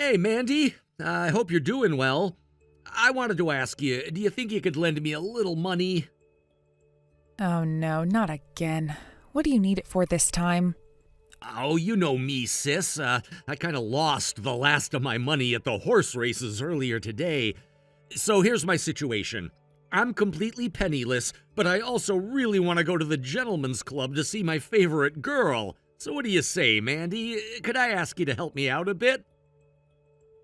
Hey, Mandy. I hope you're doing well. I wanted to ask you, do you think you could lend me a little money? Oh no, not again. What do you need it for this time? Oh, you know me, sis. I kind of lost the last of my money at the horse races earlier today. So here's my situation. I'm completely penniless, but I also really want to go to the gentleman's club to see my favorite girl. So what do you say, Mandy? Could I ask you to help me out a bit?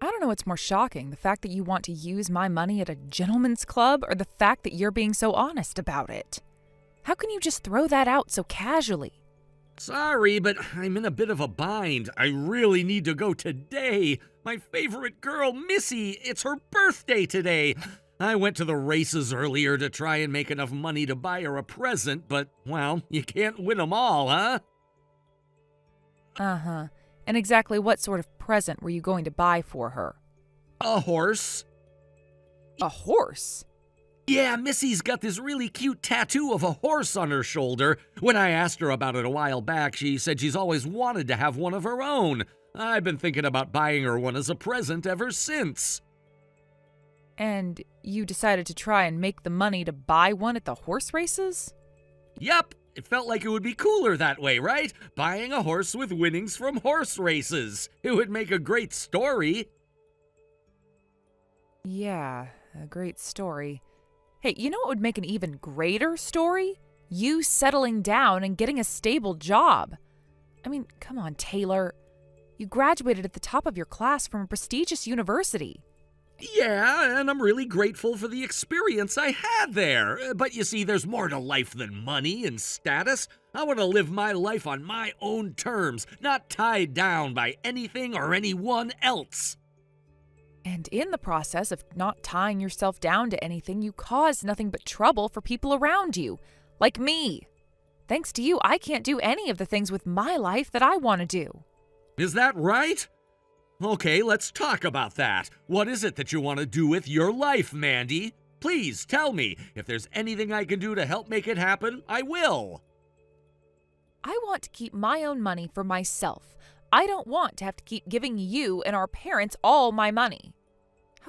I don't know what's more shocking, the fact that you want to use my money at a gentleman's club or the fact that you're being so honest about it. How can you just throw that out so casually? Sorry, but I'm in a bit of a bind. I really need to go today. My favorite girl, Missy, it's her birthday today. I went to the races earlier to try and make enough money to buy her a present, but, well, you can't win 'em all, huh? Uh-huh. And exactly what sort of present were you going to buy for her? A horse. A horse? Yeah, Missy's got this really cute tattoo of a horse on her shoulder. When I asked her about it a while back, she said she's always wanted to have one of her own. I've been thinking about buying her one as a present ever since. And you decided to try and make the money to buy one at the horse races? Yep, it felt like it would be cooler that way, right? Buying a horse with winnings from horse races. It would make a great story. Yeah, a great story. Hey, you know what would make an even greater story? You settling down and getting a stable job. I mean, come on, Taylor. You graduated at the top of your class from a prestigious university. Yeah, and I'm really grateful for the experience I had there. But you see, there's more to life than money and status. I want to live my life on my own terms, not tied down by anything or anyone else. And in the process of not tying yourself down to anything, you cause nothing but trouble for people around you, like me. Thanks to you, I can't do any of the things with my life that I want to do. Is that right? Okay, let's talk about that. What is it that you want to do with your life, Mandy? Please tell me. If there's anything I can do to help make it happen, I will. I want to keep my own money for myself. I don't want to have to keep giving you and our parents all my money.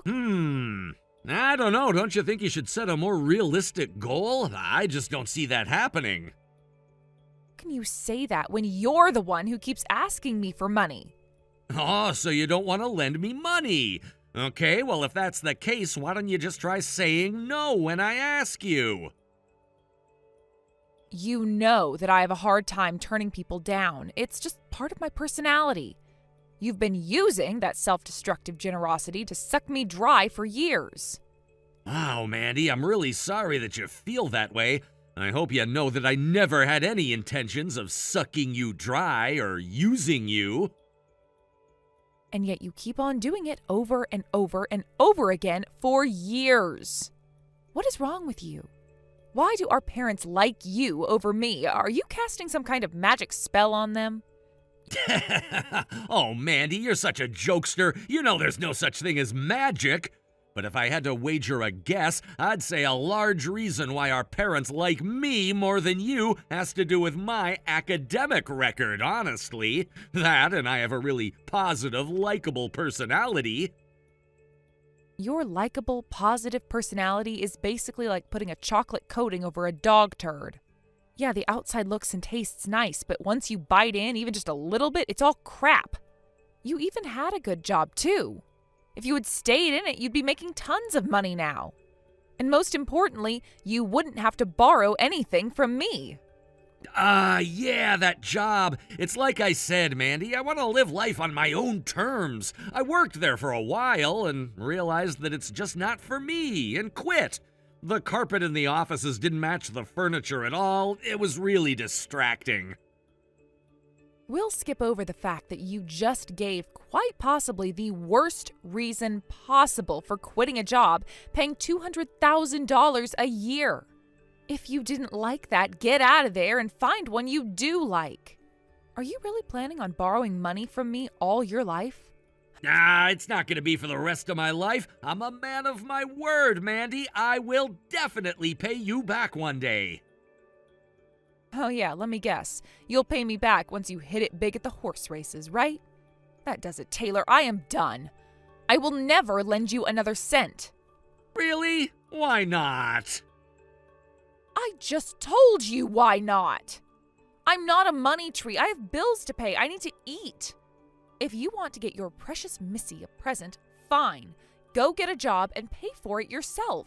I don't know. Don't you think you should set a more realistic goal? I just don't see that happening. How can you say that when you're the one who keeps asking me for money? Oh, so you don't want to lend me money. Okay, well, if that's the case, why don't you just try saying no when I ask you? You know that I have a hard time turning people down. It's just part of my personality. You've been using that self-destructive generosity to suck me dry for years. Wow, Mandy, I'm really sorry that you feel that way. I hope you know that I never had any intentions of sucking you dry or using you. And yet you keep on doing it over and over and over again for years. What is wrong with you? Why do our parents like you over me? Are you casting some kind of magic spell on them? Oh, Mandy, you're such a jokester. You know there's no such thing as magic. But if I had to wager a guess, I'd say a large reason why our parents like me more than you has to do with my academic record, honestly. That, and I have a really positive, likable personality. Your likable, positive personality is basically like putting a chocolate coating over a dog turd. Yeah, the outside looks and tastes nice, but once you bite in even just a little bit, it's all crap. You even had a good job, too. If you had stayed in it, you'd be making tons of money now. And most importantly, you wouldn't have to borrow anything from me. Yeah, that job. It's like I said, Mandy, I want to live life on my own terms. I worked there for a while and realized that it's just not for me and quit. The carpet in the offices didn't match the furniture at all. It was really distracting. We'll skip over the fact that you just gave quite possibly the worst reason possible for quitting a job paying $200,000 a year. If you didn't like that, get out of there and find one you do like. Are you really planning on borrowing money from me all your life? It's not going to be for the rest of my life. I'm a man of my word, Mandy. I will definitely pay you back one day. Oh yeah, let me guess. You'll pay me back once you hit it big at the horse races, right? That does it, Taylor. I am done. I will never lend you another cent. Really? Why not? I just told you why not. I'm not a money tree. I have bills to pay. I need to eat. If you want to get your precious Missy a present, fine. Go get a job and pay for it yourself.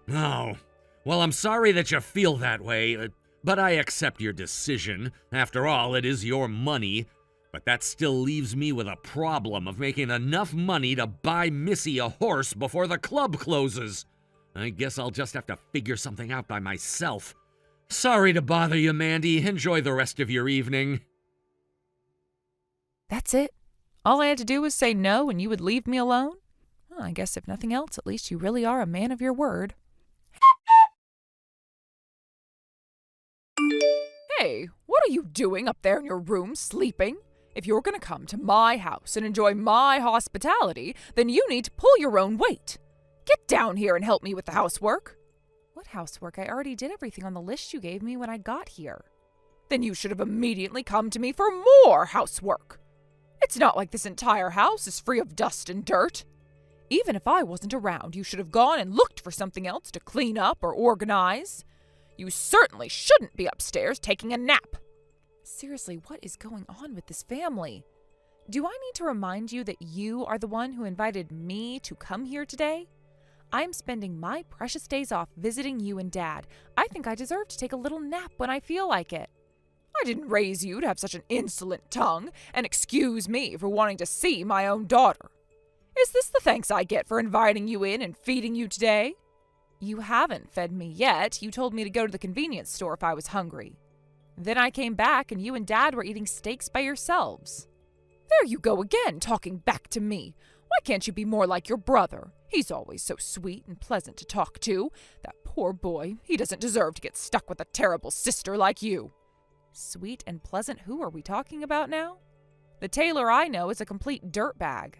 Oh, well, I'm sorry that you feel that way, but I accept your decision. After all, it is your money. But that still leaves me with a problem of making enough money to buy Missy a horse before the club closes. I guess I'll just have to figure something out by myself. Sorry to bother you, Mandy. Enjoy the rest of your evening. That's it? All I had to do was say no and you would leave me alone? Well, I guess if nothing else, at least you really are a man of your word. Hey, what are you doing up there in your room sleeping? If you're going to come to my house and enjoy my hospitality, then you need to pull your own weight. Get down here and help me with the housework. What housework? I already did everything on the list you gave me when I got here. Then you should have immediately come to me for more housework. It's not like this entire house is free of dust and dirt. Even if I wasn't around, you should have gone and looked for something else to clean up or organize. You certainly shouldn't be upstairs taking a nap. Seriously, what is going on with this family? Do I need to remind you that you are the one who invited me to come here today? I'm spending my precious days off visiting you and Dad. I think I deserve to take a little nap when I feel like it. I didn't raise you to have such an insolent tongue, and excuse me for wanting to see my own daughter. Is this the thanks I get for inviting you in and feeding you today? You haven't fed me yet. You told me to go to the convenience store if I was hungry. Then I came back and you and Dad were eating steaks by yourselves. There you go again, talking back to me. Why can't you be more like your brother? He's always so sweet and pleasant to talk to. That poor boy, he doesn't deserve to get stuck with a terrible sister like you. Sweet and pleasant? Who are we talking about now? The Taylor I know is a complete dirtbag.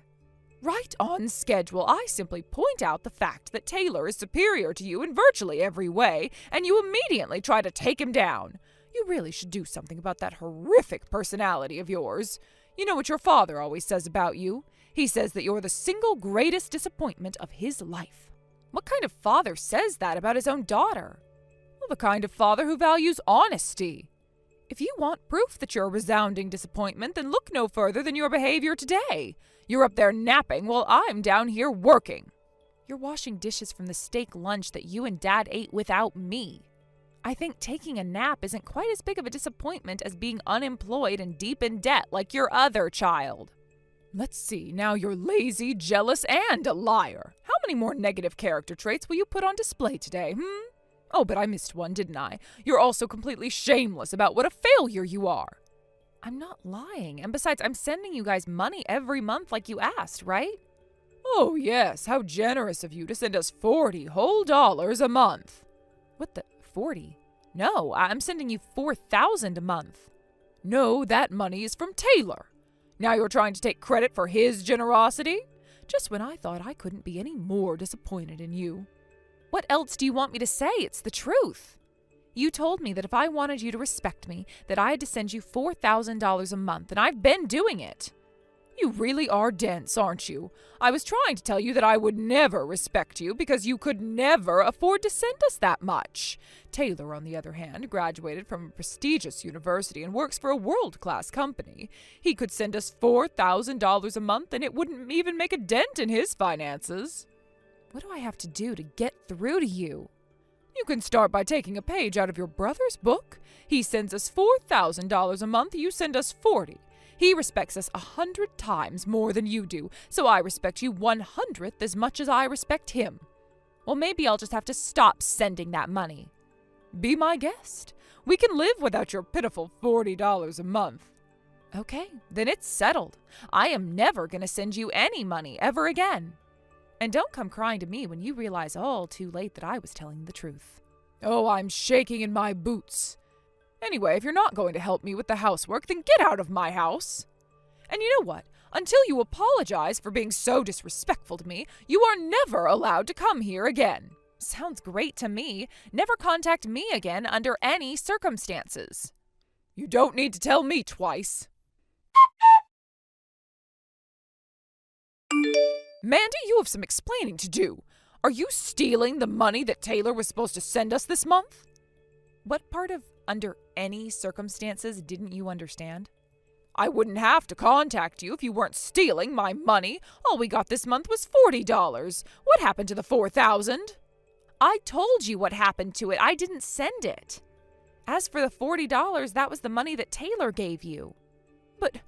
Right on schedule. I simply point out the fact that Taylor is superior to you in virtually every way, and you immediately try to take him down. You really should do something about that horrific personality of yours. You know what your father always says about you? He says that you're the single greatest disappointment of his life. What kind of father says that about his own daughter? Well, the kind of father who values honesty. If you want proof that you're a resounding disappointment, then look no further than your behavior today. You're up there napping while I'm down here working. You're washing dishes from the steak lunch that you and Dad ate without me. I think taking a nap isn't quite as big of a disappointment as being unemployed and deep in debt like your other child. Let's see, now you're lazy, jealous, and a liar. How many more negative character traits will you put on display today, Oh, but I missed one, didn't I? You're also completely shameless about what a failure you are. I'm not lying, and besides, I'm sending you guys money every month like you asked, right? Oh, yes, how generous of you to send us $40 whole a month. What the, 40? No, I'm sending you $4,000 a month. No, that money is from Taylor. Now you're trying to take credit for his generosity? Just when I thought I couldn't be any more disappointed in you. What else do you want me to say? It's the truth. You told me that if I wanted you to respect me, that I had to send you $4,000 a month, and I've been doing it. You really are dense, aren't you? I was trying to tell you that I would never respect you because you could never afford to send us that much. Taylor, on the other hand, graduated from a prestigious university and works for a world-class company. He could send us $4,000 a month and it wouldn't even make a dent in his finances. What do I have to do to get through to you? You can start by taking a page out of your brother's book. He sends us $4,000 a month, you send us $40,000. He respects us 100 times more than you do, so I respect you 100th as much as I respect him. Well, maybe I'll just have to stop sending that money. Be my guest. We can live without your pitiful $40 a month. Okay, then it's settled. I am never going to send you any money ever again. And don't come crying to me when you realize all too late that I was telling the truth. Oh, I'm shaking in my boots. Anyway, if you're not going to help me with the housework, then get out of my house. And you know what? Until you apologize for being so disrespectful to me, you are never allowed to come here again. Sounds great to me. Never contact me again under any circumstances. You don't need to tell me twice. Mandy, you have some explaining to do. Are you stealing the money that Taylor was supposed to send us this month? What part of under any circumstances didn't you understand? I wouldn't have to contact you if you weren't stealing my money. All we got this month was $40. What happened to the $4,000? I told you what happened to it. I didn't send it. As for the $40, that was the money that Taylor gave you. But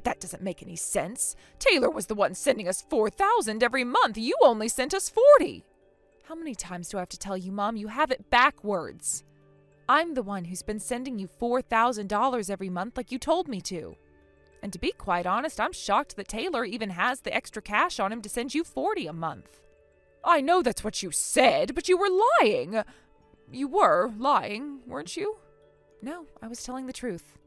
that doesn't make any sense. Taylor was the one sending us $4,000 every month. You only sent us $40. How many times do I have to tell you, Mom? You have it backwards. I'm the one who's been sending you $4,000 every month like you told me to. And to be quite honest, I'm shocked that Taylor even has the extra cash on him to send you $40 a month. I know that's what you said, but you were lying. You were lying, weren't you? No, I was telling the truth.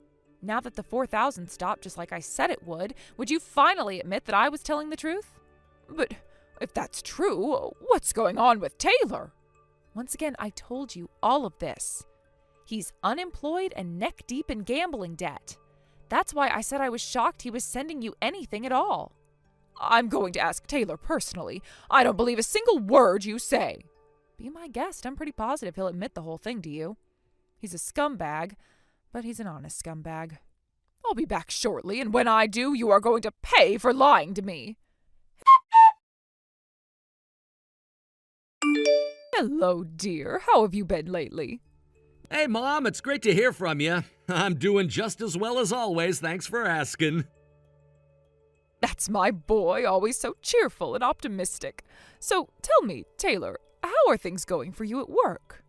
Now that the $4,000 stopped just like I said it would you finally admit that I was telling the truth? But if that's true, what's going on with Taylor? Once again, I told you all of this. He's unemployed and neck-deep in gambling debt. That's why I said I was shocked he was sending you anything at all. I'm going to ask Taylor personally. I don't believe a single word you say. Be my guest. I'm pretty positive he'll admit the whole thing to you. He's a scumbag, but he's an honest scumbag. I'll be back shortly, and when I do, you are going to pay for lying to me. Hello, dear. How have you been lately? Hey, Mom, it's great to hear from you. I'm doing just as well as always, thanks for asking. That's my boy, always so cheerful and optimistic. So, tell me, Taylor, how are things going for you at work?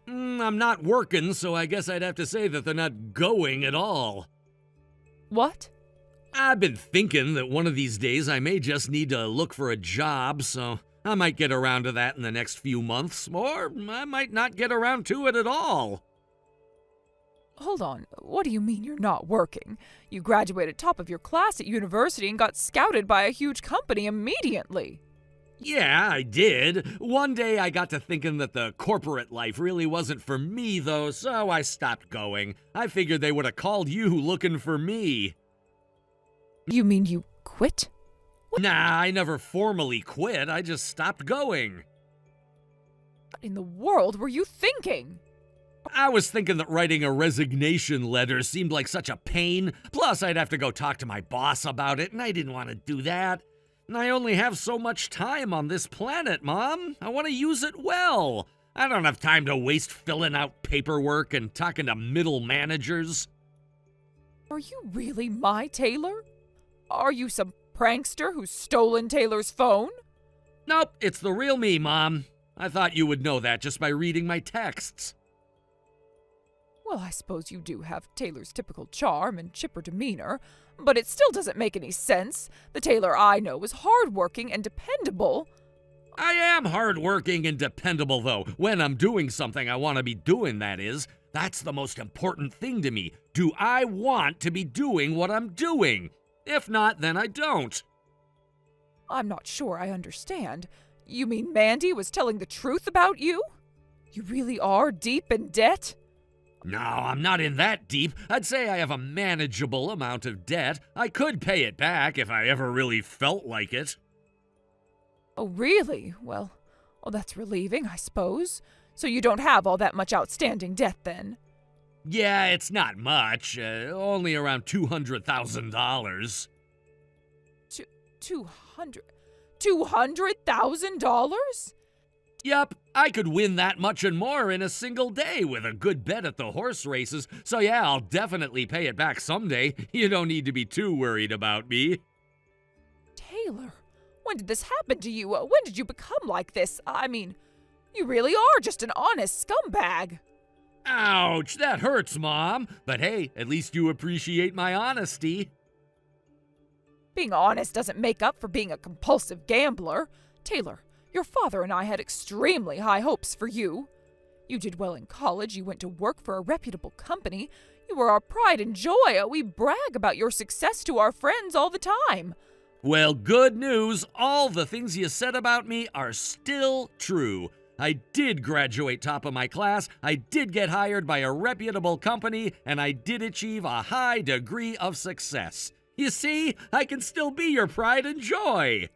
I'm not working, so I guess I'd have to say that they're not going at all. What? I've been thinking that one of these days I may just need to look for a job, so I might get around to that in the next few months, or I might not get around to it at all. Hold on, what do you mean you're not working? You graduated top of your class at university and got scouted by a huge company immediately. Yeah, I did. One day I got to thinking that the corporate life really wasn't for me, though, so I stopped going. I figured they would have called you looking for me. You mean you quit? Nah, I never formally quit. I just stopped going. What in the world were you thinking? I was thinking that writing a resignation letter seemed like such a pain. Plus, I'd have to go talk to my boss about it, and I didn't want to do that. And I only have so much time on this planet, Mom. I want to use it well. I don't have time to waste filling out paperwork and talking to middle managers. Are you really my Taylor? Are you some prankster who's stolen Taylor's phone? Nope, it's the real me, Mom. I thought you would know that just by reading my texts. Well, I suppose you do have Taylor's typical charm and chipper demeanor, but it still doesn't make any sense. The Taylor I know is hardworking and dependable. I am hardworking and dependable, though. When I'm doing something I want to be doing, that is. That's the most important thing to me. Do I want to be doing what I'm doing? If not, then I don't. I'm not sure I understand. You mean Mandy was telling the truth about you? You really are deep in debt? No, I'm not in that deep. I'd say I have a manageable amount of debt. I could pay it back if I ever really felt like it. Oh, really? Well, that's relieving, I suppose. So you don't have all that much outstanding debt, then? Yeah, it's not much. Only around $200,000. $200,000? Yup, I could win that much and more in a single day with a good bet at the horse races, so yeah, I'll definitely pay it back someday. You don't need to be too worried about me. Taylor, when did this happen to you? When did you become like this? I mean, you really are just an honest scumbag. Ouch, that hurts, Mom. But hey, at least you appreciate my honesty. Being honest doesn't make up for being a compulsive gambler. Taylor, your father and I had extremely high hopes for you. You did well in college, you went to work for a reputable company. You were our pride and joy. We brag about your success to our friends all the time. Well, good news. All the things you said about me are still true. I did graduate top of my class, I did get hired by a reputable company, and I did achieve a high degree of success. You see, I can still be your pride and joy.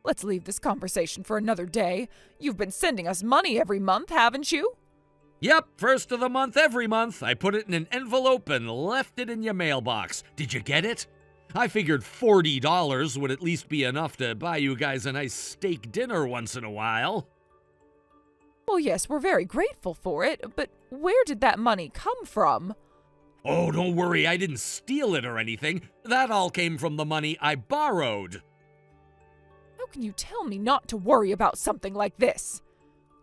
Let's leave this conversation for another day. You've been sending us money every month, haven't you? Yep, first of the month every month. I put it in an envelope and left it in your mailbox. Did you get it? I figured $40 would at least be enough to buy you guys a nice steak dinner once in a while. Well, yes, we're very grateful for it, but where did that money come from? Oh, don't worry, I didn't steal it or anything. That all came from the money I borrowed. How can you tell me not to worry about something like this?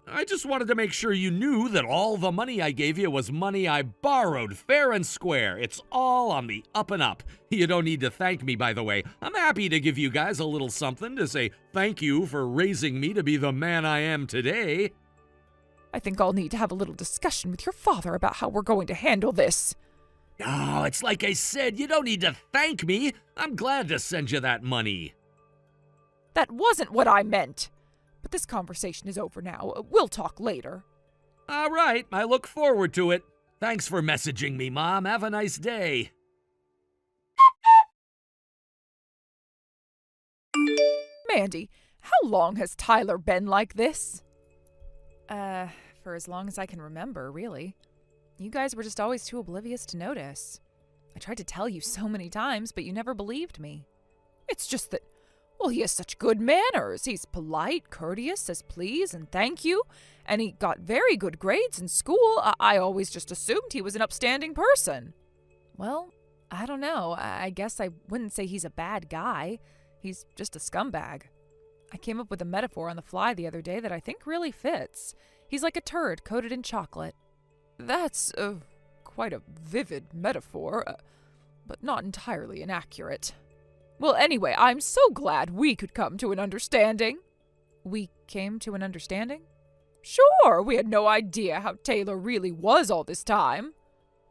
I just wanted to make sure you knew that all the money I gave you was money I borrowed, fair and square. It's all on the up and up. You don't need to thank me, by the way. I'm happy to give you guys a little something to say thank you for raising me to be the man I am today. I think I'll need to have a little discussion with your father about how we're going to handle this. Oh, it's like I said, you don't need to thank me. I'm glad to send you that money. That wasn't what I meant. But this conversation is over now. We'll talk later. All right, I look forward to it. Thanks for messaging me, Mom. Have a nice day. Mandy, how long has Tyler been like this? For as long as I can remember, really. You guys were just always too oblivious to notice. I tried to tell you so many times, but you never believed me. It's just that, well, he has such good manners. He's polite, courteous, says please and thank you, and he got very good grades in school. I always just assumed he was an upstanding person. Well, I don't know. I guess I wouldn't say he's a bad guy. He's just a scumbag. I came up with a metaphor on the fly the other day that I think really fits. He's like a turd coated in chocolate. That's quite a vivid metaphor, but not entirely inaccurate. Well, anyway, I'm so glad we could come to an understanding. We came to an understanding? Sure, we had no idea how Taylor really was all this time.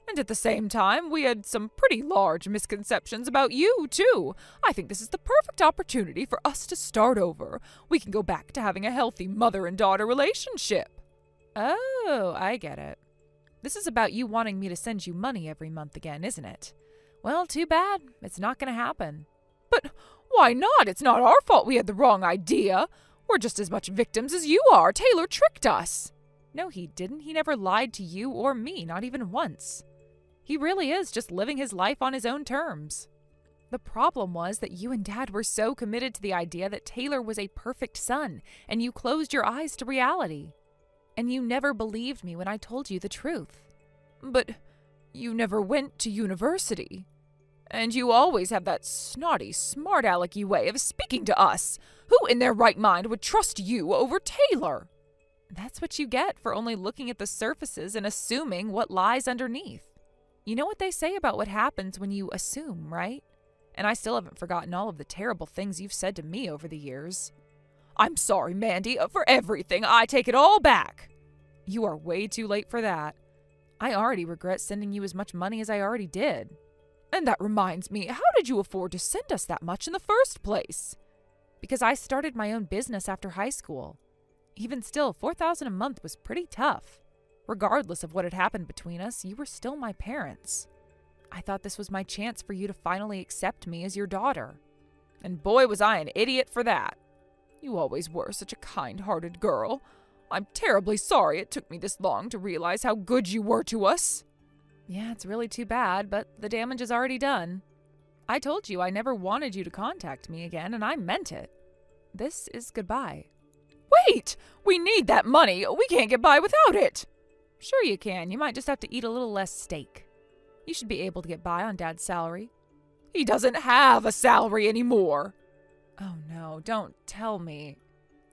And at the same time, we had some pretty large misconceptions about you, too. I think this is the perfect opportunity for us to start over. We can go back to having a healthy mother and daughter relationship. Oh, I get it. This is about you wanting me to send you money every month again, isn't it? Well, too bad. It's not going to happen. But why not? It's not our fault we had the wrong idea. We're just as much victims as you are. Taylor tricked us. No, he didn't. He never lied to you or me, not even once. He really is just living his life on his own terms. The problem was that you and Dad were so committed to the idea that Taylor was a perfect son, and you closed your eyes to reality. And you never believed me when I told you the truth. But you never went to university. And you always have that snotty, smart-alecky way of speaking to us. Who in their right mind would trust you over Taylor? That's what you get for only looking at the surfaces and assuming what lies underneath. You know what they say about what happens when you assume, right? And I still haven't forgotten all of the terrible things you've said to me over the years. I'm sorry, Mandy, for everything. I take it all back. You are way too late for that. I already regret sending you as much money as I already did. And that reminds me, how did you afford to send us that much in the first place? Because I started my own business after high school. Even still, $4,000 a month was pretty tough. Regardless of what had happened between us, you were still my parents. I thought this was my chance for you to finally accept me as your daughter. And boy, was I an idiot for that. You always were such a kind-hearted girl. I'm terribly sorry it took me this long to realize how good you were to us. Yeah, it's really too bad, but the damage is already done. I told you I never wanted you to contact me again, and I meant it. This is goodbye. Wait! We need that money! We can't get by without it! Sure you can. You might just have to eat a little less steak. You should be able to get by on Dad's salary. He doesn't have a salary anymore. Oh no, don't tell me.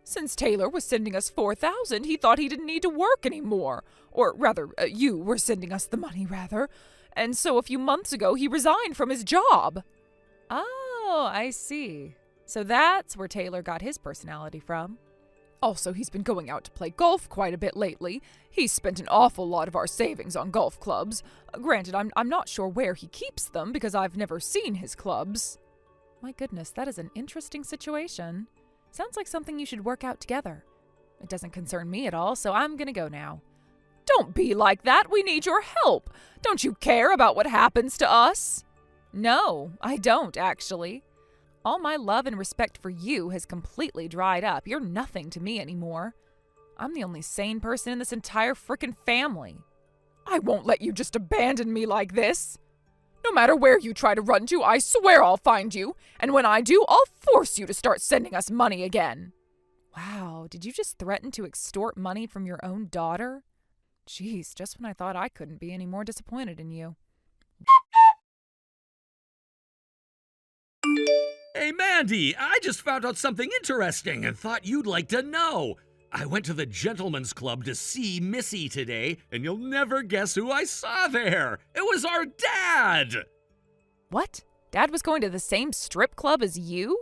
Since Taylor was sending us $4,000, he thought he didn't need to work anymore. Or rather, you were sending us the money, rather. And so a few months ago, he resigned from his job. Oh, I see. So that's where Taylor got his personality from. Also, he's been going out to play golf quite a bit lately. He's spent an awful lot of our savings on golf clubs. Granted, I'm not sure where he keeps them because I've never seen his clubs. My goodness, that is an interesting situation. Sounds like something you should work out together. It doesn't concern me at all, so I'm gonna go now. Don't be like that. We need your help. Don't you care about what happens to us? No, I don't, actually. All my love and respect for you has completely dried up. You're nothing to me anymore. I'm the only sane person in this entire frickin' family. I won't let you just abandon me like this. No matter where you try to run to, I swear I'll find you. And when I do, I'll force you to start sending us money again. Wow, did you just threaten to extort money from your own daughter? Jeez, just when I thought I couldn't be any more disappointed in you. Hey, Mandy, I just found out something interesting and thought you'd like to know. I went to the Gentlemen's Club to see Missy today, and you'll never guess who I saw there. It was our dad! What? Dad was going to the same strip club as you?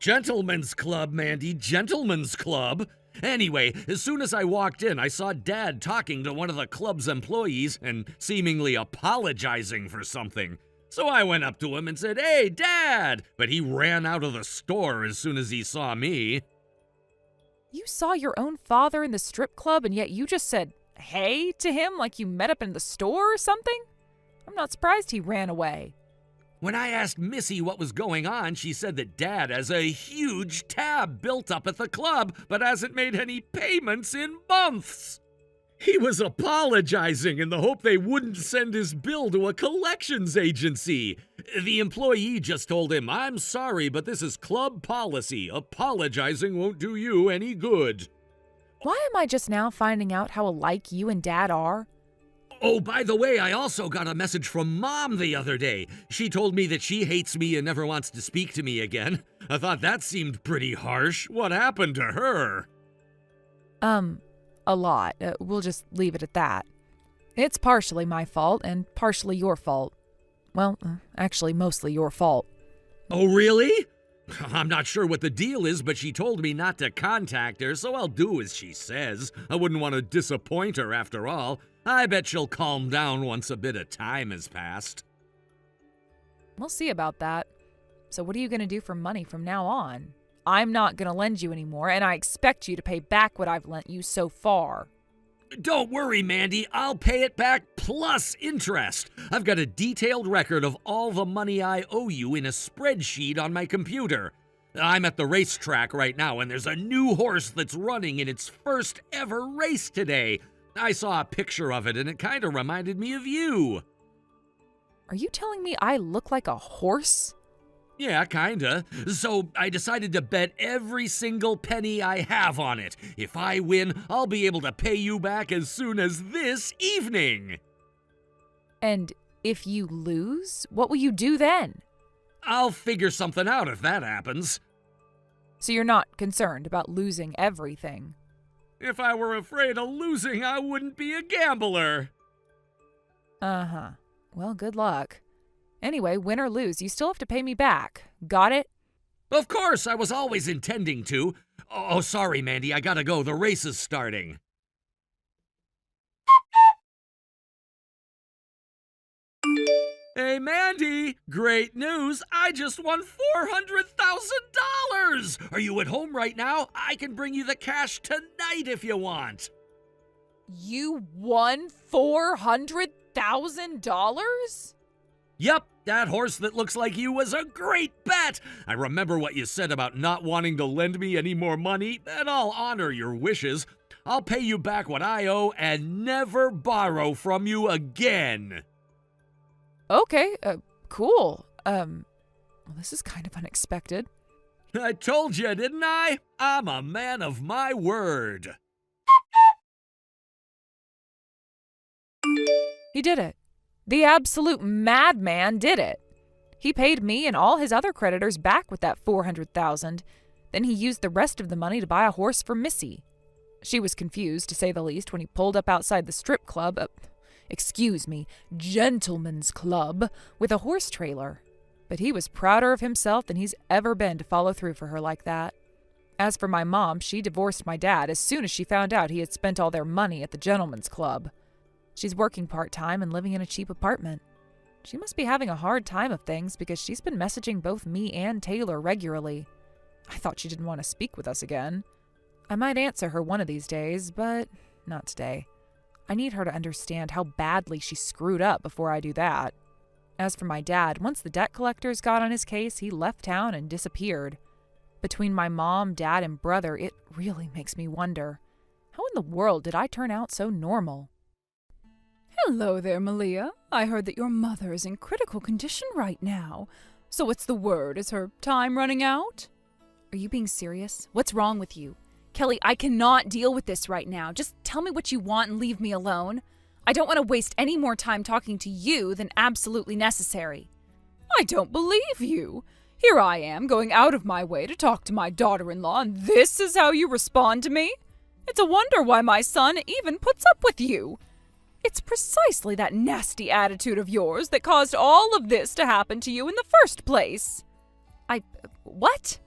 Gentlemen's Club, Mandy, Gentlemen's Club. Anyway, as soon as I walked in, I saw Dad talking to one of the club's employees and seemingly apologizing for something. So I went up to him and said, "Hey, Dad!" But he ran out of the store as soon as he saw me. You saw your own father in the strip club and yet you just said, "Hey" to him like you met up in the store or something? I'm not surprised he ran away. When I asked Missy what was going on, she said that Dad has a huge tab built up at the club, but hasn't made any payments in months. He was apologizing in the hope they wouldn't send his bill to a collections agency. The employee just told him, "I'm sorry, but this is club policy. Apologizing won't do you any good." Why am I just now finding out how alike you and Dad are? Oh, by the way, I also got a message from Mom the other day. She told me that she hates me and never wants to speak to me again. I thought that seemed pretty harsh. What happened to her? A lot. We'll just leave it at that. It's partially my fault and partially your fault. Well, actually, mostly your fault. Oh, really? I'm not sure what the deal is, but she told me not to contact her, so I'll do as she says. I wouldn't want to disappoint her after all. I bet she'll calm down once a bit of time has passed. We'll see about that. So what are you going to do for money from now on? I'm not going to lend you anymore, and I expect you to pay back what I've lent you so far. Don't worry, Mandy. I'll pay it back plus interest. I've got a detailed record of all the money I owe you in a spreadsheet on my computer. I'm at the racetrack right now, and there's a new horse that's running in its first ever race today. I saw a picture of it, and it kind of reminded me of you. Are you telling me I look like a horse? Yeah, kinda. So I decided to bet every single penny I have on it. If I win, I'll be able to pay you back as soon as this evening. And if you lose, what will you do then? I'll figure something out if that happens. So you're not concerned about losing everything? If I were afraid of losing, I wouldn't be a gambler. Uh-huh. Well, good luck. Anyway, win or lose, you still have to pay me back. Got it? Of course, I was always intending to. Oh, sorry, Mandy, I gotta go. The race is starting. Hey, Mandy! Great news! I just won $400,000! Are you at home right now? I can bring you the cash tonight if you want. You won $400,000? Yep, that horse that looks like you was a great bet! I remember what you said about not wanting to lend me any more money, and I'll honor your wishes. I'll pay you back what I owe and never borrow from you again. Okay, cool. Well, this is kind of unexpected. I told you, didn't I? I'm a man of my word. He did it. The absolute madman did it. He paid me and all his other creditors back with that $400,000. Then he used the rest of the money to buy a horse for Missy. She was confused, to say the least, when he pulled up outside the strip club, Gentlemen's Club, with a horse trailer. But he was prouder of himself than he's ever been to follow through for her like that. As for my mom, she divorced my dad as soon as she found out he had spent all their money at the Gentlemen's Club. She's working part-time and living in a cheap apartment. She must be having a hard time of things because she's been messaging both me and Taylor regularly. I thought she didn't want to speak with us again. I might answer her one of these days, but not today. I need her to understand how badly she screwed up before I do that. As for my dad, once the debt collectors got on his case, he left town and disappeared. Between my mom, dad, and brother, it really makes me wonder, how in the world did I turn out so normal? Hello there, Malia. I heard that your mother is in critical condition right now. So what's the word? Is her time running out? Are you being serious? What's wrong with you? Kelly, I cannot deal with this right now. Just tell me what you want and leave me alone. I don't want to waste any more time talking to you than absolutely necessary. I don't believe you. Here I am, going out of my way to talk to my daughter-in-law, and this is how you respond to me? It's a wonder why my son even puts up with you. It's precisely that nasty attitude of yours that caused all of this to happen to you in the first place. What?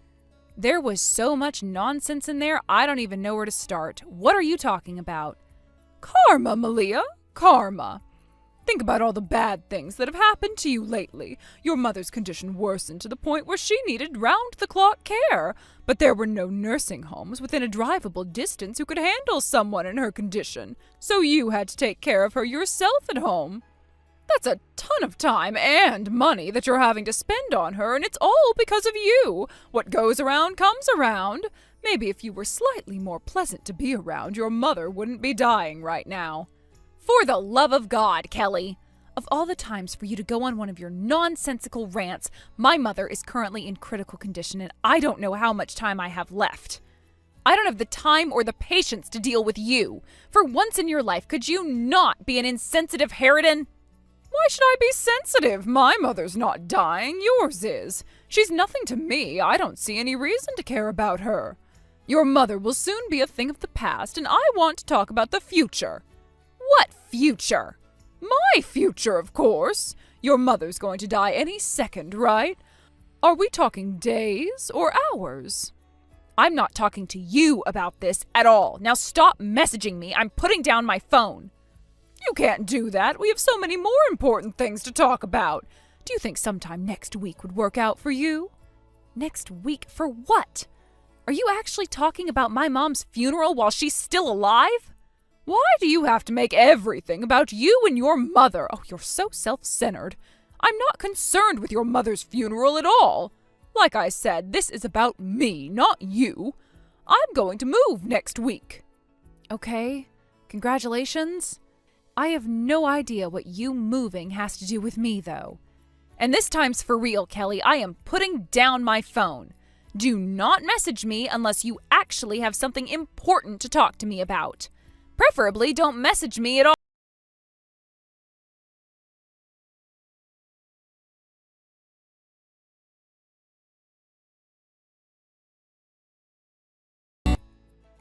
There was so much nonsense in there, I don't even know where to start. What are you talking about? Karma, Malia. Karma. Think about all the bad things that have happened to you lately. Your mother's condition worsened to the point where she needed round-the-clock care, but there were no nursing homes within a drivable distance who could handle someone in her condition, so you had to take care of her yourself at home. That's a ton of time and money that you're having to spend on her, and it's all because of you. What goes around comes around. Maybe if you were slightly more pleasant to be around, your mother wouldn't be dying right now. For the love of God, Kelly! Of all the times for you to go on one of your nonsensical rants, my mother is currently in critical condition and I don't know how much time I have left. I don't have the time or the patience to deal with you. For once in your life, could you not be an insensitive harridan? Why should I be sensitive? My mother's not dying, yours is. She's nothing to me. I don't see any reason to care about her. Your mother will soon be a thing of the past, and I want to talk about the future. What future? My future, of course. Your mother's going to die any second, right? Are we talking days or hours? I'm not talking to you about this at all. Now stop messaging me. I'm putting down my phone. You can't do that. We have so many more important things to talk about. Do you think sometime next week would work out for you? Next week? For what? Are you actually talking about my mom's funeral while she's still alive? Why do you have to make everything about you and your mother? Oh, you're so self-centered. I'm not concerned with your mother's funeral at all. Like I said, this is about me, not you. I'm going to move next week. Okay, congratulations. I have no idea what you moving has to do with me, though. And this time's for real, Kelly. I am putting down my phone. Do not message me unless you actually have something important to talk to me about. Preferably, don't message me at all.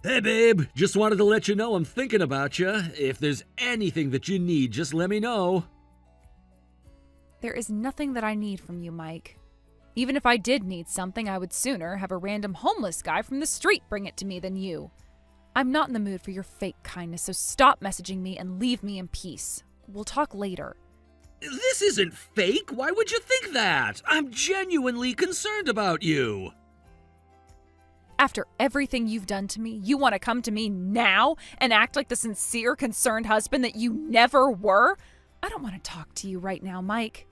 Hey, babe, just wanted to let you know I'm thinking about you. If there's anything that you need, just let me know. There is nothing that I need from you, Mike. Even if I did need something, I would sooner have a random homeless guy from the street bring it to me than you. I'm not in the mood for your fake kindness, so stop messaging me and leave me in peace. We'll talk later. This isn't fake. Why would you think that? I'm genuinely concerned about you. After everything you've done to me, you want to come to me now and act like the sincere, concerned husband that you never were? I don't want to talk to you right now, Mike.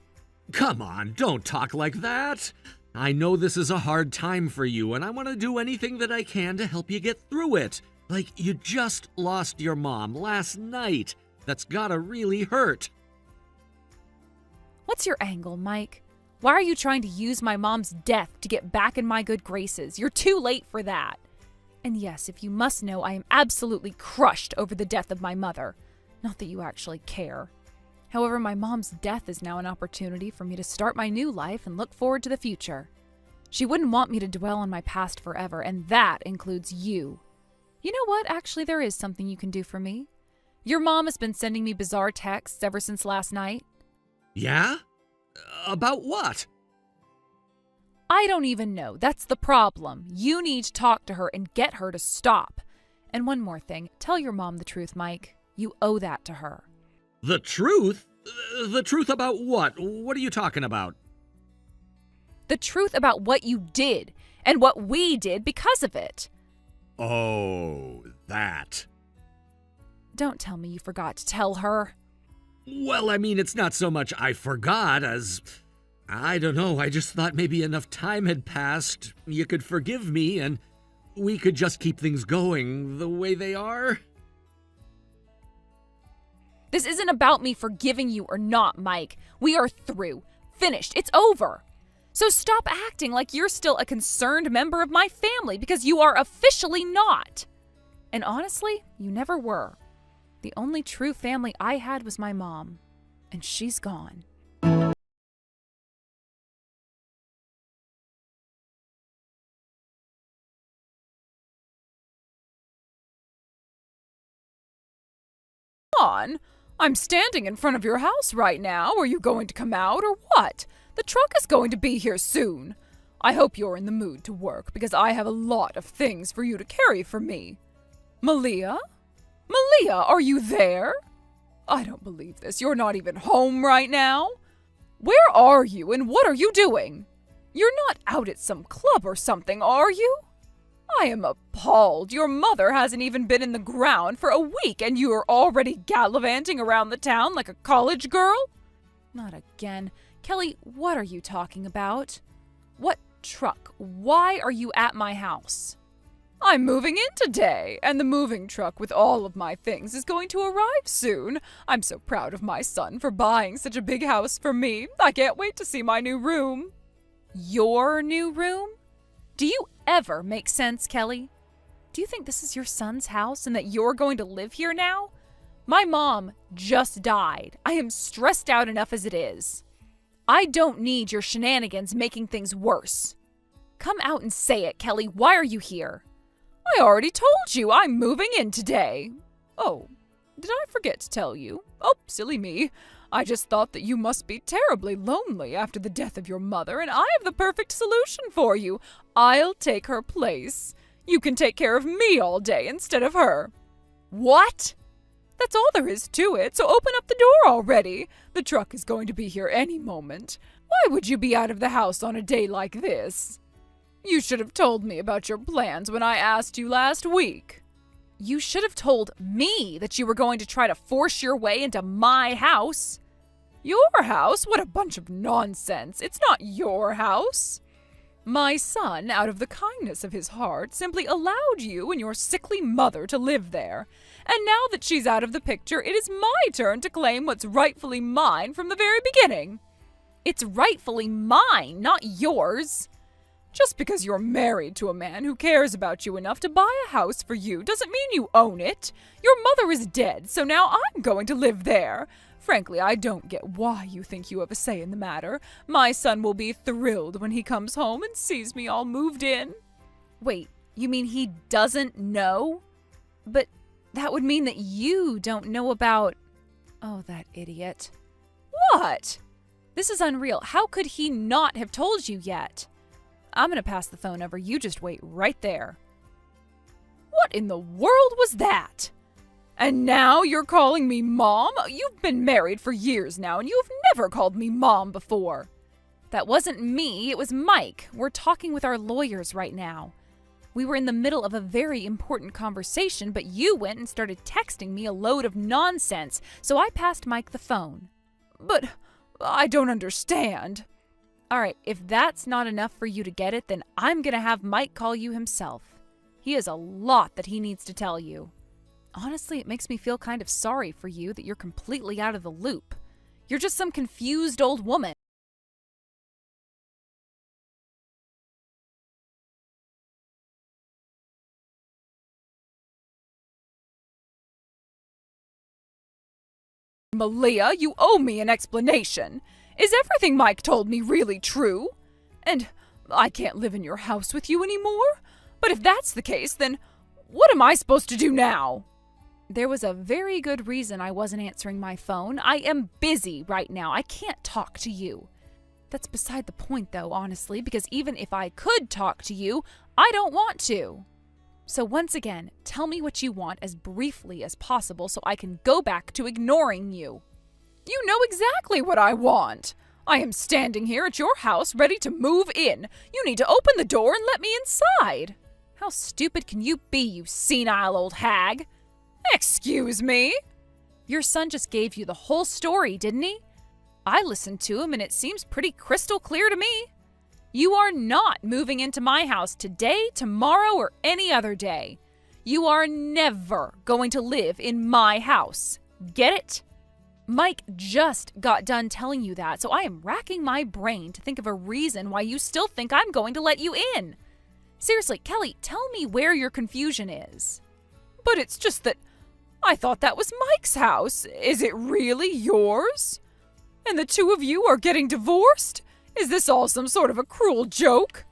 Come on, don't talk like that. I know this is a hard time for you, and I want to do anything that I can to help you get through it. Like, you just lost your mom last night. That's gotta really hurt. What's your angle, Mike? Why are you trying to use my mom's death to get back in my good graces? You're too late for that. And yes, if you must know, I am absolutely crushed over the death of my mother. Not that you actually care. However, my mom's death is now an opportunity for me to start my new life and look forward to the future. She wouldn't want me to dwell on my past forever, and that includes you. You know what? Actually, there is something you can do for me. Your mom has been sending me bizarre texts ever since last night. Yeah? About what? I don't even know. That's the problem. You need to talk to her and get her to stop. And one more thing. Tell your mom the truth, Mike. You owe that to her. The truth? The truth about what? What are you talking about? The truth about what you did and what we did because of it. Oh, that. Don't tell me you forgot to tell her. Well, I mean, it's not so much I forgot as, I don't know, I just thought maybe enough time had passed, you could forgive me, and we could just keep things going the way they are. This isn't about me forgiving you or not, Mike. We are through. Finished. It's over. So stop acting like you're still a concerned member of my family, because you are officially not. And honestly, you never were. The only true family I had was my mom, and she's gone. On? I'm standing in front of your house right now. Are you going to come out or what? The truck is going to be here soon. I hope you're in the mood to work, because I have a lot of things for you to carry for me. Malia? Malia, are you there? I don't believe this. You're not even home right now. Where are you and what are you doing? You're not out at some club or something, are you? I am appalled. Your mother hasn't even been in the ground for a week and you are already gallivanting around the town like a college girl? Not again. Kelly, what are you talking about? What truck? Why are you at my house? I'm moving in today, and the moving truck with all of my things is going to arrive soon. I'm so proud of my son for buying such a big house for me. I can't wait to see my new room. Your new room? Do you ever make sense, Kelly? Do you think this is your son's house and that you're going to live here now? My mom just died. I am stressed out enough as it is. I don't need your shenanigans making things worse. Come out and say it, Kelly. Why are you here? I already told you I'm moving in today. Oh, did I forget to tell you? Oh, silly me. I just thought that you must be terribly lonely after the death of your mother, and I have the perfect solution for you. I'll take her place. You can take care of me all day instead of her. What? That's all there is to it, so open up the door already. The truck is going to be here any moment. Why would you be out of the house on a day like this? You should have told me about your plans when I asked you last week. You should have told me that you were going to try to force your way into my house. Your house? What a bunch of nonsense. It's not your house. My son, out of the kindness of his heart, simply allowed you and your sickly mother to live there. And now that she's out of the picture, it is my turn to claim what's rightfully mine from the very beginning. It's rightfully mine, not yours. Just because you're married to a man who cares about you enough to buy a house for you doesn't mean you own it. Your mother is dead, so now I'm going to live there. Frankly, I don't get why you think you have a say in the matter. My son will be thrilled when he comes home and sees me all moved in. Wait, you mean he doesn't know? But that would mean that you don't know about... Oh, that idiot. What? This is unreal. How could he not have told you yet? I'm gonna pass the phone over. You just wait right there. What in the world was that? And now you're calling me Mom? You've been married for years now, and you've never called me Mom before. That wasn't me. It was Mike. We're talking with our lawyers right now. We were in the middle of a very important conversation, but you went and started texting me a load of nonsense, so I passed Mike the phone. But I don't understand. All right, if that's not enough for you to get it, then I'm gonna have Mike call you himself. He has a lot that he needs to tell you. Honestly, it makes me feel kind of sorry for you that you're completely out of the loop. You're just some confused old woman. Malia, you owe me an explanation. Is everything Mike told me really true? And I can't live in your house with you anymore? But if that's the case, then what am I supposed to do now? There was a very good reason I wasn't answering my phone. I am busy right now. I can't talk to you. That's beside the point, though, honestly, because even if I could talk to you, I don't want to. So once again, tell me what you want as briefly as possible so I can go back to ignoring you. You know exactly what I want. I am standing here at your house ready to move in. You need to open the door and let me inside. How stupid can you be, you senile old hag? Excuse me? Your son just gave you the whole story, didn't he? I listened to him and it seems pretty crystal clear to me. You are not moving into my house today, tomorrow, or any other day. You are never going to live in my house. Get it? Mike just got done telling you that, so I am racking my brain to think of a reason why you still think I'm going to let you in. Seriously, Kelly, tell me where your confusion is. But it's just that I thought that was Mike's house. Is it really yours? And the two of you are getting divorced? Is this all some sort of a cruel joke?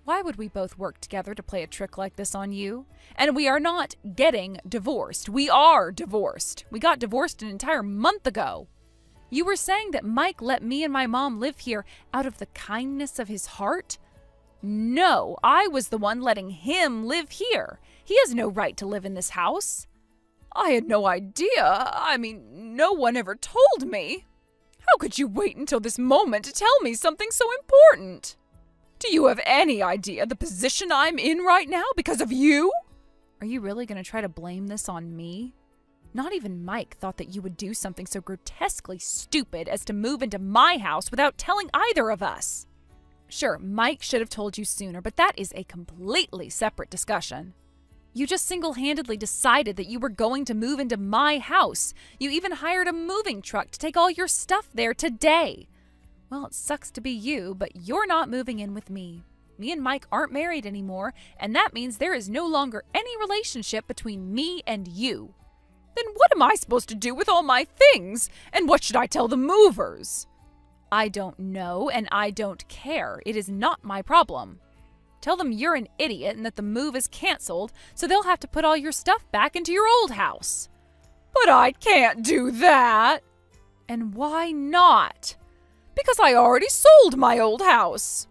Why would we both work together to play a trick like this on you? And we are not getting divorced. We are divorced. We got divorced an entire month ago. You were saying that Mike let me and my mom live here out of the kindness of his heart? No, I was the one letting him live here. He has no right to live in this house. I had no idea. I mean, no one ever told me. How could you wait until this moment to tell me something so important? Do you have any idea the position I'm in right now because of you? Are you really going to try to blame this on me? Not even Mike thought that you would do something so grotesquely stupid as to move into my house without telling either of us. Sure, Mike should have told you sooner, but that is a completely separate discussion. You just single-handedly decided that you were going to move into my house. You even hired a moving truck to take all your stuff there today. Well, it sucks to be you, but you're not moving in with me. Me and Mike aren't married anymore, and that means there is no longer any relationship between me and you. Then what am I supposed to do with all my things? And what should I tell the movers? I don't know, and I don't care. It is not my problem. Tell them you're an idiot and that the move is canceled, so they'll have to put all your stuff back into your old house. But I can't do that. And why not? Because I already sold my old house.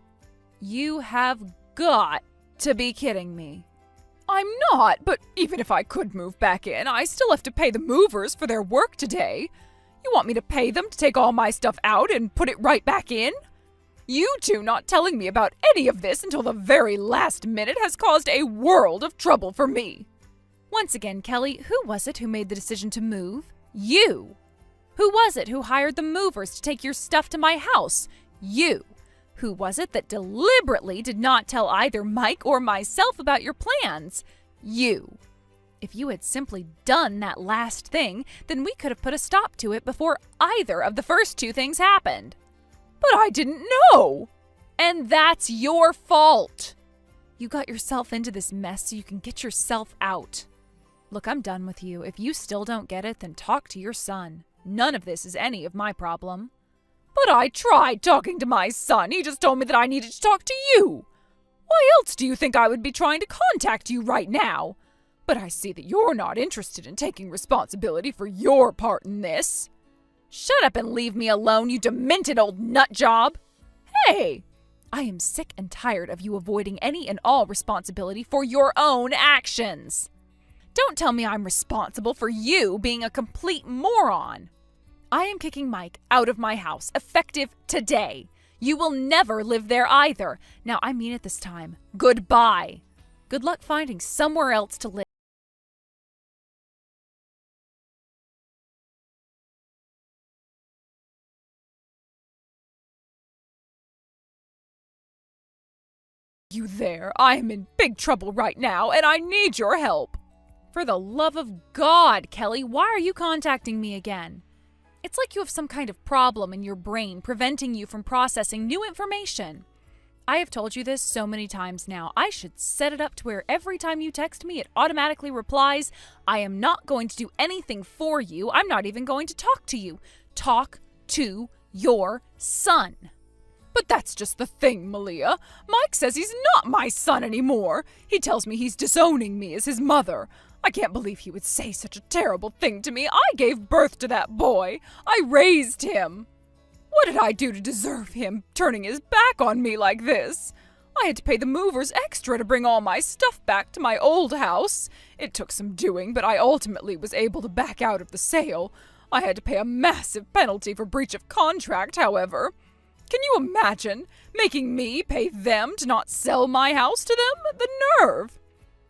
You have got to be kidding me. I'm not, but even if I could move back in, I still have to pay the movers for their work today. You want me to pay them to take all my stuff out and put it right back in? You two not telling me about any of this until the very last minute has caused a world of trouble for me. Once again, Kelly, who was it who made the decision to move? You. Who was it who hired the movers to take your stuff to my house? You. Who was it that deliberately did not tell either Mike or myself about your plans? You. If you had simply done that last thing, then we could have put a stop to it before either of the first two things happened. But I didn't know. And that's your fault. You got yourself into this mess so you can get yourself out. Look, I'm done with you. If you still don't get it, then talk to your son. None of this is any of my problem. But I tried talking to my son. He just told me that I needed to talk to you. Why else do you think I would be trying to contact you right now? But I see that you're not interested in taking responsibility for your part in this. Shut up and leave me alone, you demented old nutjob. Hey! I am sick and tired of you avoiding any and all responsibility for your own actions. Don't tell me I'm responsible for you being a complete moron. I am kicking Mike out of my house, effective today. You will never live there either. Now, I mean it this time. Goodbye. Good luck finding somewhere else to live. You there? I am in big trouble right now, and I need your help. For the love of God, Kelly, why are you contacting me again? It's like you have some kind of problem in your brain preventing you from processing new information. I have told you this so many times now. I should set it up to where every time you text me, it automatically replies, I am not going to do anything for you. I'm not even going to talk to you. Talk to your son. But that's just the thing, Malia. Mike says he's not my son anymore. He tells me he's disowning me as his mother. I can't believe he would say such a terrible thing to me. I gave birth to that boy. I raised him. What did I do to deserve him turning his back on me like this? I had to pay the movers extra to bring all my stuff back to my old house. It took some doing, but I ultimately was able to back out of the sale. I had to pay a massive penalty for breach of contract, however. Can you imagine making me pay them to not sell my house to them? The nerve!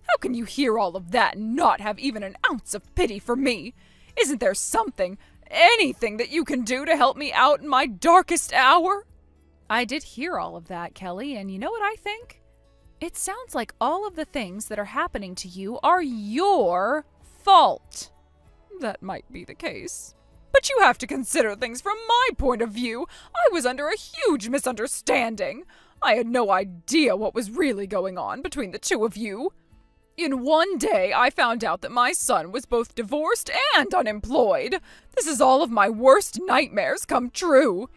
How can you hear all of that and not have even an ounce of pity for me? Isn't there something, anything that you can do to help me out in my darkest hour? I did hear all of that, Kelly, and you know what I think? It sounds like all of the things that are happening to you are your fault. That might be the case. But you have to consider things from my point of view. I was under a huge misunderstanding. I had no idea what was really going on between the two of you. In one day, I found out that my son was both divorced and unemployed. This is all of my worst nightmares come true.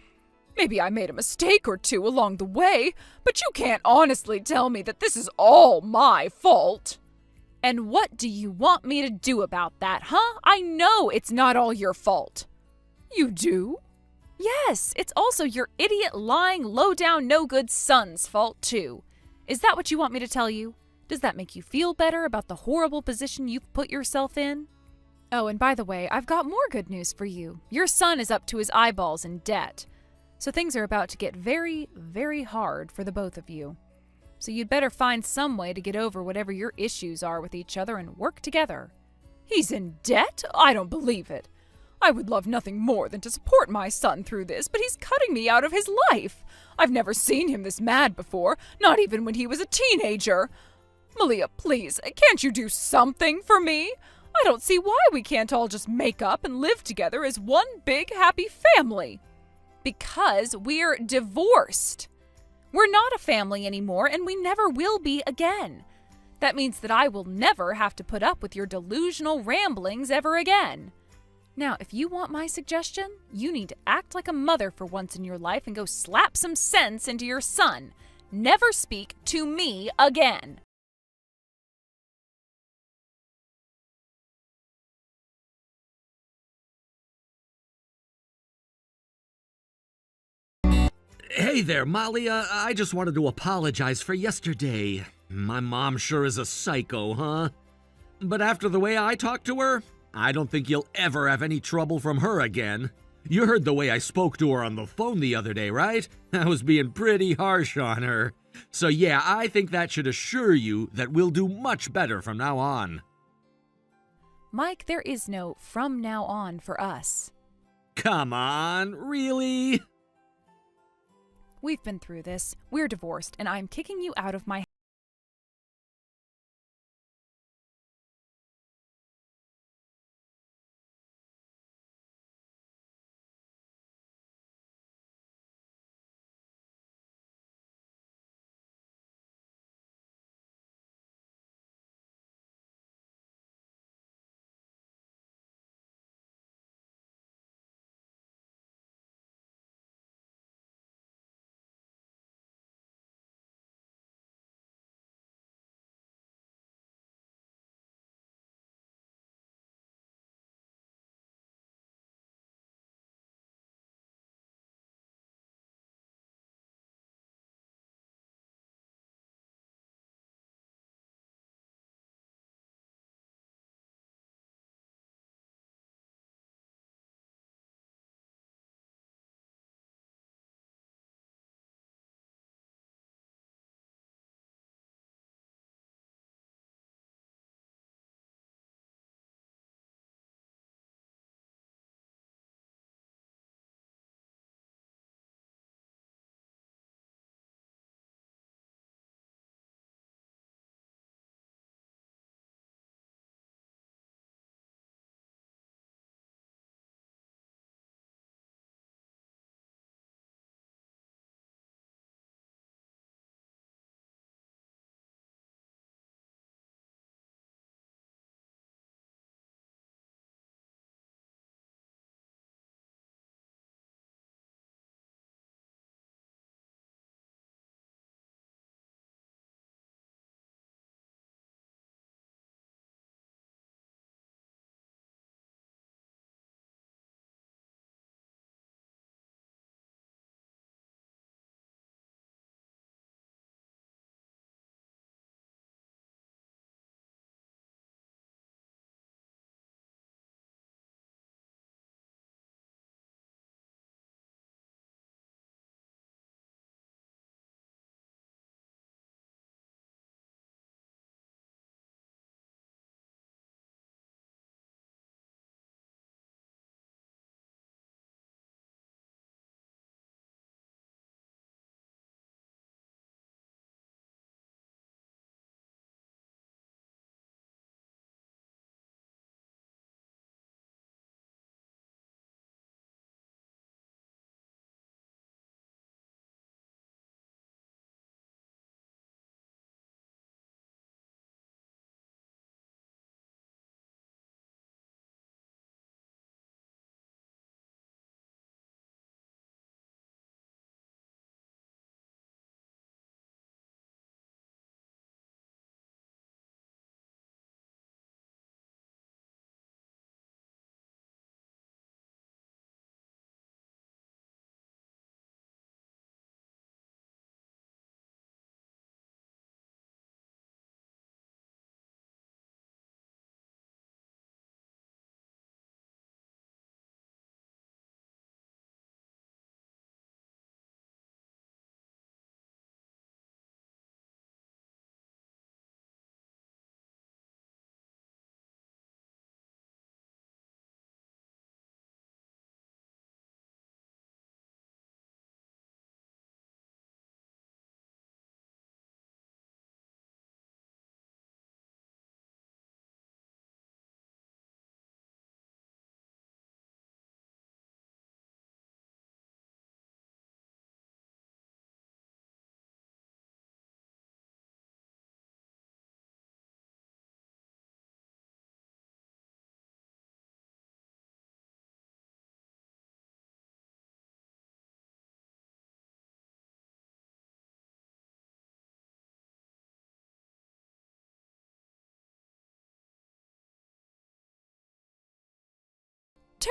Maybe I made a mistake or two along the way, but you can't honestly tell me that this is all my fault. And what do you want me to do about that, huh? I know it's not all your fault. You do? Yes, it's also your idiot, lying, low-down, no-good son's fault, too. Is that what you want me to tell you? Does that make you feel better about the horrible position you've put yourself in? Oh, and by the way, I've got more good news for you. Your son is up to his eyeballs in debt. So things are about to get very, very hard for the both of you. So you'd better find some way to get over whatever your issues are with each other and work together. He's in debt? I don't believe it. I would love nothing more than to support my son through this, but he's cutting me out of his life. I've never seen him this mad before, not even when he was a teenager. Malia, please, can't you do something for me? I don't see why we can't all just make up and live together as one big happy family. Because we're divorced. We're not a family anymore, and we never will be again. That means that I will never have to put up with your delusional ramblings ever again. Now, if you want my suggestion, you need to act like a mother for once in your life and go slap some sense into your son. Never speak to me again. Hey there, Molly. I just wanted to apologize for yesterday. My mom sure is a psycho, huh? But after the way I talked to her, I don't think you'll ever have any trouble from her again. You heard the way I spoke to her on the phone the other day, right? I was being pretty harsh on her. So yeah, I think that should assure you that we'll do much better from now on. Mike, there is no from now on for us. Come on, really? We've been through this. We're divorced, and I'm kicking you out of my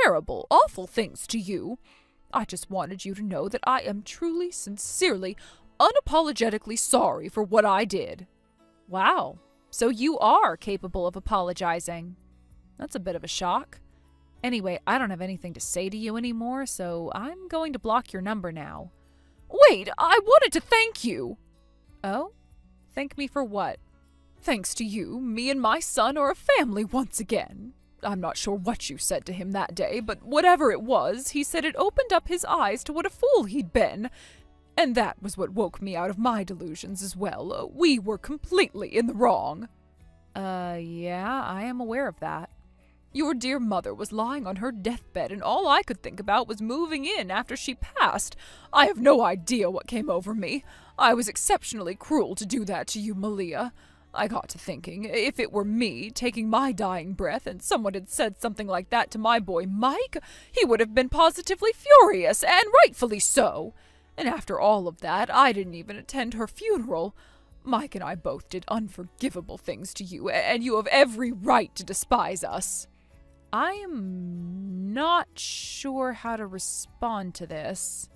terrible, awful things to you. I just wanted you to know that I am truly, sincerely, unapologetically sorry for what I did." Wow, so you are capable of apologizing. That's a bit of a shock. Anyway, I don't have anything to say to you anymore, so I'm going to block your number now. Wait, I wanted to thank you. Oh? Thank me for what? Thanks to you, me and my son are a family once again. I'm not sure what you said to him that day, but whatever it was, he said it opened up his eyes to what a fool he'd been. And that was what woke me out of my delusions as well. We were completely in the wrong. Yeah, I am aware of that. Your dear mother was lying on her deathbed, and all I could think about was moving in after she passed. I have no idea what came over me. I was exceptionally cruel to do that to you, Malia. I got to thinking, if it were me, taking my dying breath, and someone had said something like that to my boy Mike, he would have been positively furious, and rightfully so. And after all of that, I didn't even attend her funeral. Mike and I both did unforgivable things to you, and you have every right to despise us. I am not sure how to respond to this.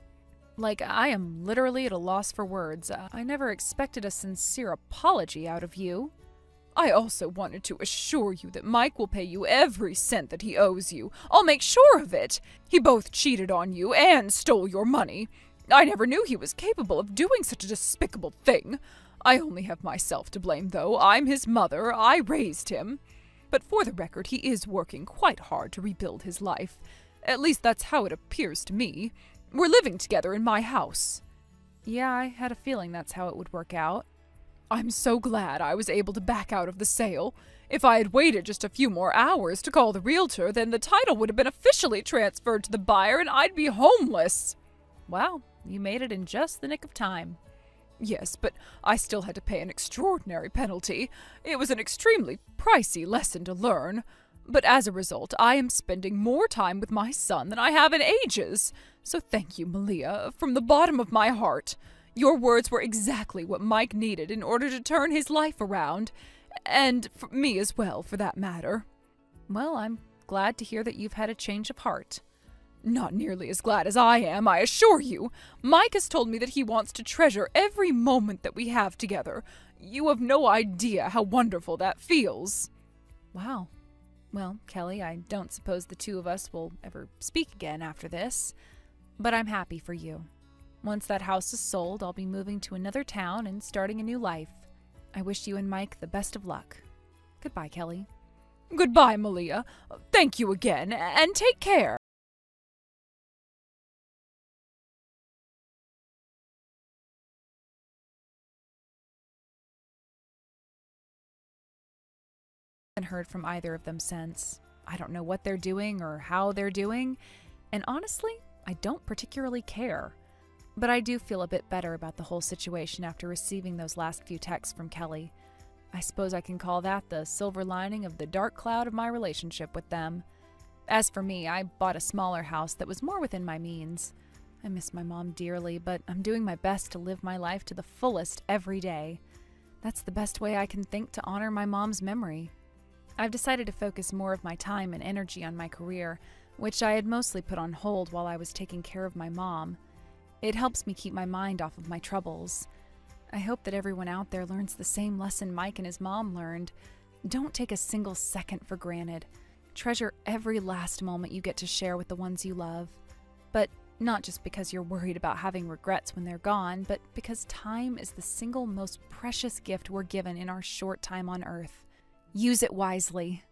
I am literally at a loss for words. I never expected a sincere apology out of you. I also wanted to assure you that Mike will pay you every cent that he owes you. I'll make sure of it. He both cheated on you and stole your money. I never knew he was capable of doing such a despicable thing. I only have myself to blame, though. I'm his mother. I raised him. But for the record, he is working quite hard to rebuild his life. At least that's how it appears to me. We're living together in my house. Yeah, I had a feeling that's how it would work out. I'm so glad I was able to back out of the sale. If I had waited just a few more hours to call the realtor, then the title would have been officially transferred to the buyer and I'd be homeless. Wow, you made it in just the nick of time. Yes, but I still had to pay an extraordinary penalty. It was an extremely pricey lesson to learn. But as a result, I am spending more time with my son than I have in ages. So thank you, Malia, from the bottom of my heart. Your words were exactly what Mike needed in order to turn his life around. And for me as well, for that matter. Well, I'm glad to hear that you've had a change of heart. Not nearly as glad as I am, I assure you. Mike has told me that he wants to treasure every moment that we have together. You have no idea how wonderful that feels. Wow. Well, Kelly, I don't suppose the two of us will ever speak again after this, but I'm happy for you. Once that house is sold, I'll be moving to another town and starting a new life. I wish you and Mike the best of luck. Goodbye, Kelly. Goodbye, Malia. Thank you again, and take care. Haven't heard from either of them since. I don't know what they're doing or how they're doing, and honestly, I don't particularly care. But I do feel a bit better about the whole situation after receiving those last few texts from Kelly. I suppose I can call that the silver lining of the dark cloud of my relationship with them. As for me, I bought a smaller house that was more within my means. I miss my mom dearly, but I'm doing my best to live my life to the fullest every day. That's the best way I can think to honor my mom's memory. I've decided to focus more of my time and energy on my career, which I had mostly put on hold while I was taking care of my mom. It helps me keep my mind off of my troubles. I hope that everyone out there learns the same lesson Mike and his mom learned. Don't take a single second for granted. Treasure every last moment you get to share with the ones you love. But not just because you're worried about having regrets when they're gone, but because time is the single most precious gift we're given in our short time on Earth. Use it wisely.